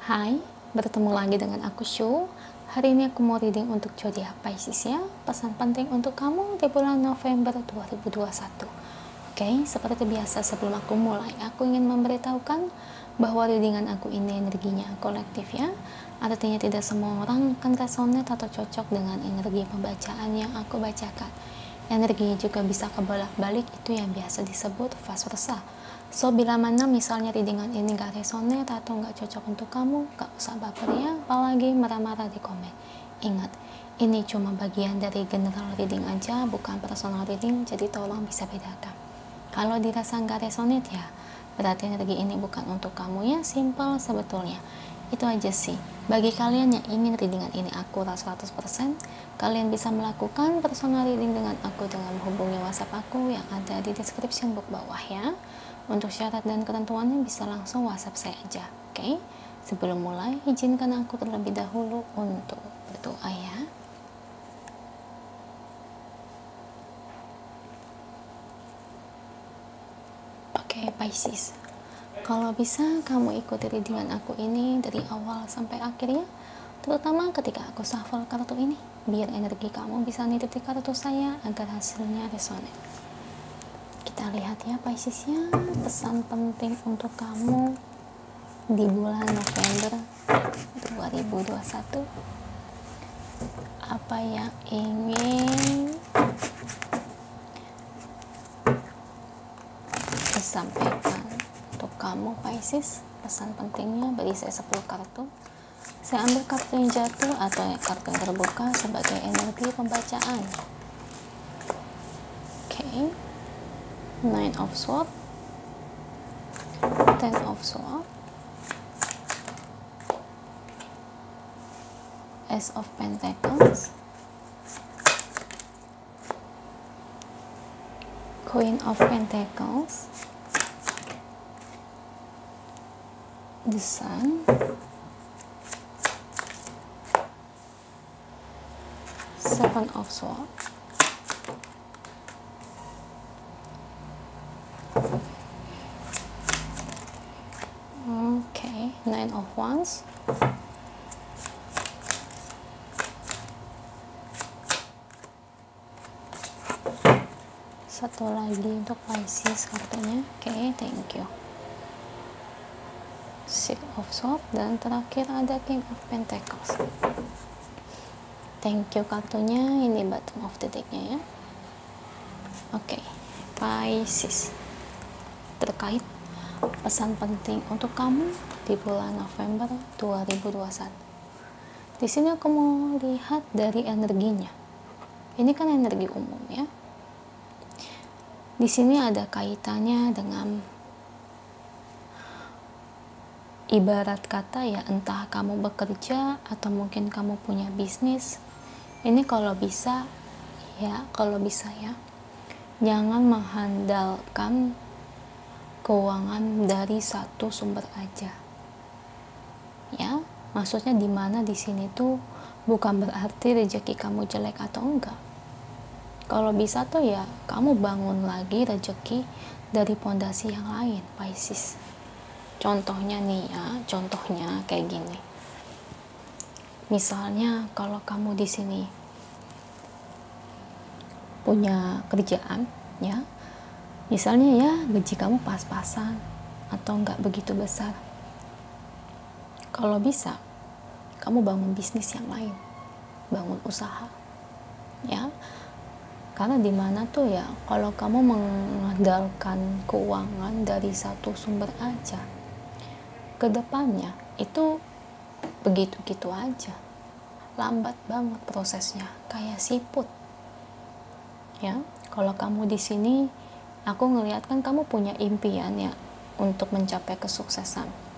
Hai, bertemu lagi dengan aku Shu. Hari ini aku mau reading untuk zodiak Pisces ya. Pesan penting untuk kamu di bulan November 2021. Oke, seperti biasa sebelum aku mulai, aku ingin memberitahukan bahwa readingan aku ini energinya kolektif ya. Artinya tidak semua orang akan resonate atau cocok dengan energi pembacaan yang aku bacakan. Energinya juga bisa kebolak-balik, itu yang biasa disebut vice versa. So, bila mana misalnya readingan ini gak resonate atau gak cocok untuk kamu, gak usah baper ya, apalagi marah-marah di komen. Ingat, ini cuma bagian dari general reading aja, bukan personal reading, jadi tolong bisa bedakan. Kalau dirasa gak resonate ya, berarti energi ini bukan untuk kamu ya, simple sebetulnya. Itu aja sih. Bagi kalian yang ingin readingan ini akurat 100%, kalian bisa melakukan personal reading dengan aku dengan menghubungi WhatsApp aku yang ada di description box bawah ya. Untuk syarat dan ketentuannya bisa langsung WhatsApp saya aja, oke? Sebelum mulai, izinkan aku terlebih dahulu untuk berdoa ya. Oke, Pisces. Kalau bisa kamu ikuti readingan aku ini dari awal sampai akhir ya, terutama ketika aku shuffle kartu ini, biar energi kamu bisa nitip di kartu saya agar hasilnya resonate. Kita lihat ya Pisces ya, pesan penting untuk kamu di bulan November 2021. Apa yang ingin disampaikan untuk kamu Pisces? Pesan pentingnya bagi saya 10 kartu. Saya ambil kartu yang jatuh atau kartu yang terbuka sebagai energi pembacaan. Oke. Nine of Swords, Ten of Swords, Ace of Pentacles, Queen of Pentacles, the Sun, Seven of Swords, Nine of Wands, satu lagi untuk Pisces kartunya. Oke, thank you. Six of Swords, dan terakhir ada King of Pentacles. Thank you kartunya, ini bottom of the decknya ya. Oke, Pisces, terkait pesan penting untuk kamu di bulan November 2021. Di sini aku mau lihat dari energinya. Ini kan energi umum ya. Di sini ada kaitannya dengan ibarat kata ya, entah kamu bekerja atau mungkin kamu punya bisnis. Ini kalau bisa ya, jangan mengandalkan keuangan dari satu sumber aja. Ya, maksudnya di mana di sini tuh bukan berarti rezeki kamu jelek atau enggak. Kalau bisa tuh ya kamu bangun lagi rezeki dari pondasi yang lain, Pisces. Contohnya nih ya, contohnya kayak gini. Misalnya kalau kamu di sini punya kerjaan ya, misalnya ya gaji kamu pas-pasan atau enggak begitu besar. Kalau bisa, kamu bangun bisnis yang lain, bangun usaha, ya. Karena dimana tuh ya, kalau kamu mengandalkan keuangan dari satu sumber aja, kedepannya itu begitu-gitu aja, lambat banget prosesnya, kayak siput. Ya, kalau kamu di sini, aku ngelihat kan kamu punya impian ya untuk mencapai kesuksesan.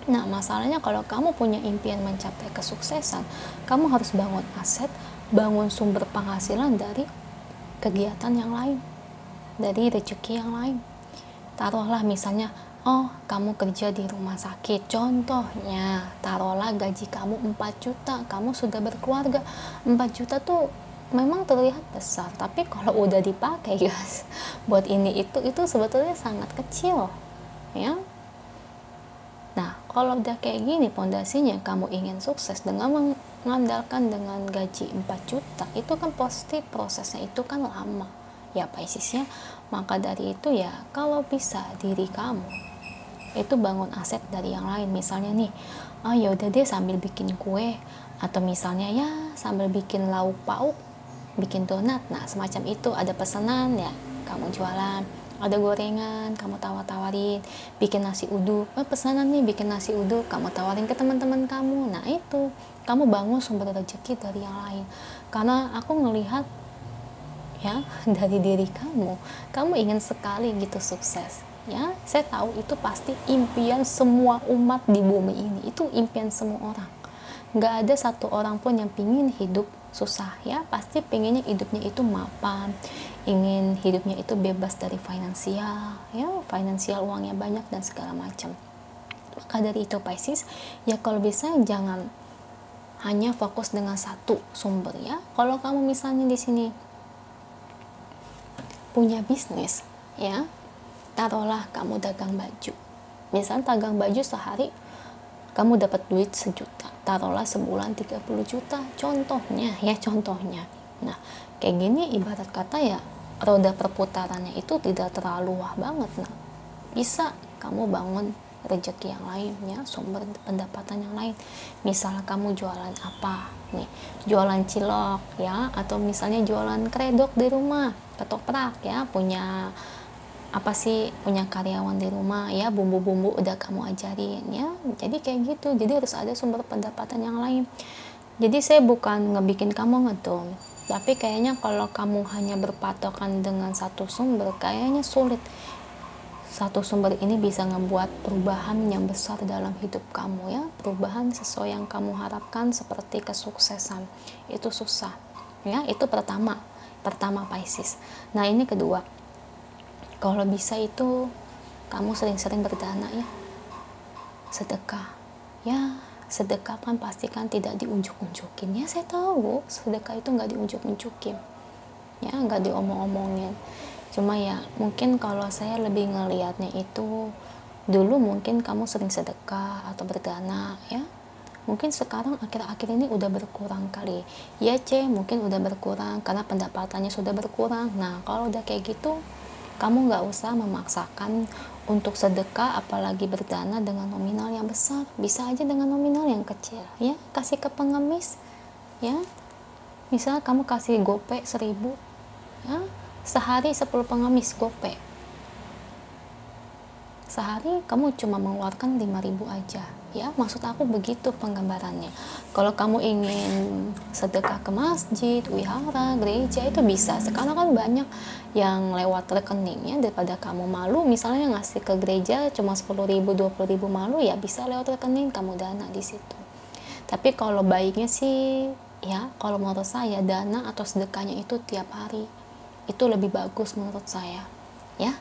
Nah, masalahnya kalau kamu punya impian mencapai kesuksesan, kamu harus bangun aset, bangun sumber penghasilan dari kegiatan yang lain, dari rezeki yang lain. Taruhlah misalnya, oh kamu kerja di rumah sakit, contohnya, taruhlah gaji kamu 4 juta, kamu sudah berkeluarga. 4 juta tuh memang terlihat besar, tapi kalau udah dipakai guys, buat ini itu sebetulnya sangat kecil ya. Nah, kalau udah kayak gini pondasinya, kamu ingin sukses dengan mengandalkan dengan gaji 4 juta, itu kan pasti prosesnya itu kan lama ya Pisces ya. Maka dari itu ya, kalau bisa diri kamu itu bangun aset dari yang lain. Misalnya nih, oh ya udah deh sambil bikin kue, atau misalnya ya sambil bikin lauk pauk, bikin donat, nah semacam itu. Ada pesanan ya kamu jualan, ada gorengan kamu tawar-tawarin, bikin nasi uduk, pesanan nih bikin nasi uduk, kamu tawarin ke teman-teman kamu. Nah itu kamu bangun sumber rezeki dari yang lain. Karena aku ngelihat ya dari diri kamu ingin sekali gitu sukses ya. Saya tahu itu pasti impian semua umat di bumi ini, itu impian semua orang. Nggak ada satu orang pun yang pingin hidup susah ya, pasti pengennya hidupnya itu mapan, ingin hidupnya itu bebas dari finansial ya, finansial uangnya banyak dan segala macam. Maka dari itu Pisces ya, kalau bisa jangan hanya fokus dengan satu sumber ya. Kalau kamu misalnya di sini punya bisnis ya, taruhlah kamu dagang baju, misalnya dagang baju sehari kamu dapat duit 1 juta, taruhlah sebulan 30 juta contohnya ya, contohnya. Nah kayak gini ibarat kata ya, roda perputarannya itu tidak terlalu wah banget. Nah bisa kamu bangun rezeki yang lain ya, sumber pendapatan yang lain. Misalnya kamu jualan apa nih, jualan cilok ya, atau misalnya jualan kredok di rumah, ketoprak ya, punya apa sih, punya karyawan di rumah ya, bumbu-bumbu udah kamu ajarin ya. Jadi kayak gitu, jadi harus ada sumber pendapatan yang lain. Jadi saya bukan ngebikin kamu ngedom, tapi kayaknya kalau kamu hanya berpatokan dengan satu sumber kayaknya sulit. Satu sumber ini bisa ngebuat perubahan yang besar dalam hidup kamu ya, perubahan sesuai yang kamu harapkan seperti kesuksesan, itu susah ya. Itu pertama Pisces. Nah ini kedua, kalau bisa itu kamu sering-sering berdana ya, sedekah ya. Sedekah kan pasti kan tidak diunjuk-unjukin ya, saya tahu sedekah itu nggak diunjuk-unjukin ya, nggak diomong-omongin. Cuma ya mungkin kalau saya lebih ngelihatnya itu, dulu mungkin kamu sering sedekah atau berdana ya, mungkin sekarang akhir-akhir ini udah berkurang kali ya mungkin udah berkurang karena pendapatannya sudah berkurang. Nah kalau udah kayak gitu, kamu nggak usah memaksakan untuk sedekah, apalagi berdana dengan nominal yang besar. Bisa aja dengan nominal yang kecil ya, kasih ke pengemis ya. Misalnya kamu kasih gope 1.000 ya, sehari 10 pengemis gope, sehari kamu cuma mengeluarkan 5.000 aja ya. Maksud aku begitu penggambarannya. Kalau kamu ingin sedekah ke masjid, wihara, gereja, itu bisa. Sekarang kan banyak yang lewat rekeningnya, daripada kamu malu misalnya ngasih ke gereja cuma 10.000, 20.000 malu ya, bisa lewat rekening kamu dana di situ. Tapi kalau baiknya sih ya, kalau menurut saya dana atau sedekahnya itu tiap hari, itu lebih bagus menurut saya ya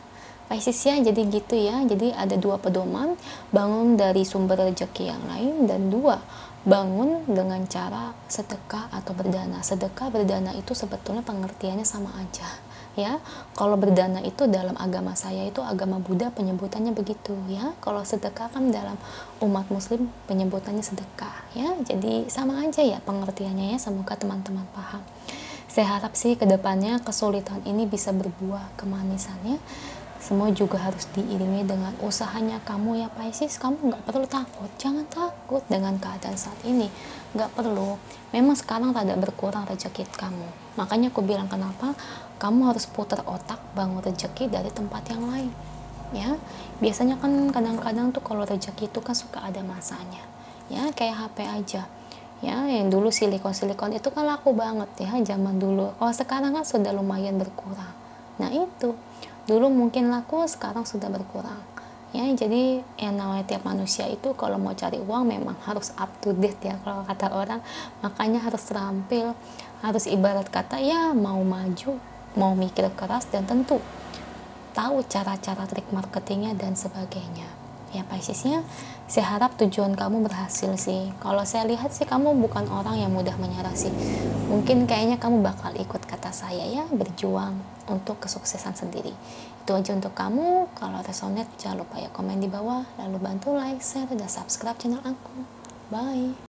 Pisces ya. Jadi gitu ya, jadi ada 2 pedoman, bangun dari sumber rezeki yang lain, dan 2, bangun dengan cara sedekah atau berdana. Sedekah berdana itu sebetulnya pengertiannya sama aja ya. Kalau berdana itu dalam agama saya itu agama Buddha penyebutannya begitu ya, kalau sedekah kan dalam umat muslim penyebutannya sedekah ya. Jadi sama aja ya pengertiannya ya, semoga teman-teman paham. Saya harap sih kedepannya kesulitan ini bisa berbuah kemanisannya. Semua juga harus diiringi dengan usahanya kamu ya Pisces. Kamu nggak perlu takut, jangan takut dengan keadaan saat ini, nggak perlu. Memang sekarang rada berkurang rezeki kamu, makanya aku bilang kenapa kamu harus putar otak bangun rezeki dari tempat yang lain ya. Biasanya kan kadang-kadang tuh kalau rezeki itu kan suka ada masanya ya, kayak HP aja ya, yang dulu silikon itu kan laku banget ya zaman dulu. Kalau sekarang kan sudah lumayan berkurang. Nah itu dulu mungkin laku, sekarang sudah berkurang ya. Jadi yang namanya tiap manusia itu kalau mau cari uang memang harus up to date ya, kalau kata orang. Makanya harus terampil, harus ibarat kata ya, mau maju, mau mikir keras, dan tentu tahu cara-cara trik marketingnya dan sebagainya ya Piscesnya. Saya harap tujuan kamu berhasil sih. Kalau saya lihat sih kamu bukan orang yang mudah menyerah sih. Mungkin kayaknya kamu bakal ikut kata saya ya, berjuang untuk kesuksesan sendiri. Itu aja untuk kamu. Kalau resonate jangan lupa ya komen di bawah, lalu bantu like, share, dan subscribe channel aku. Bye.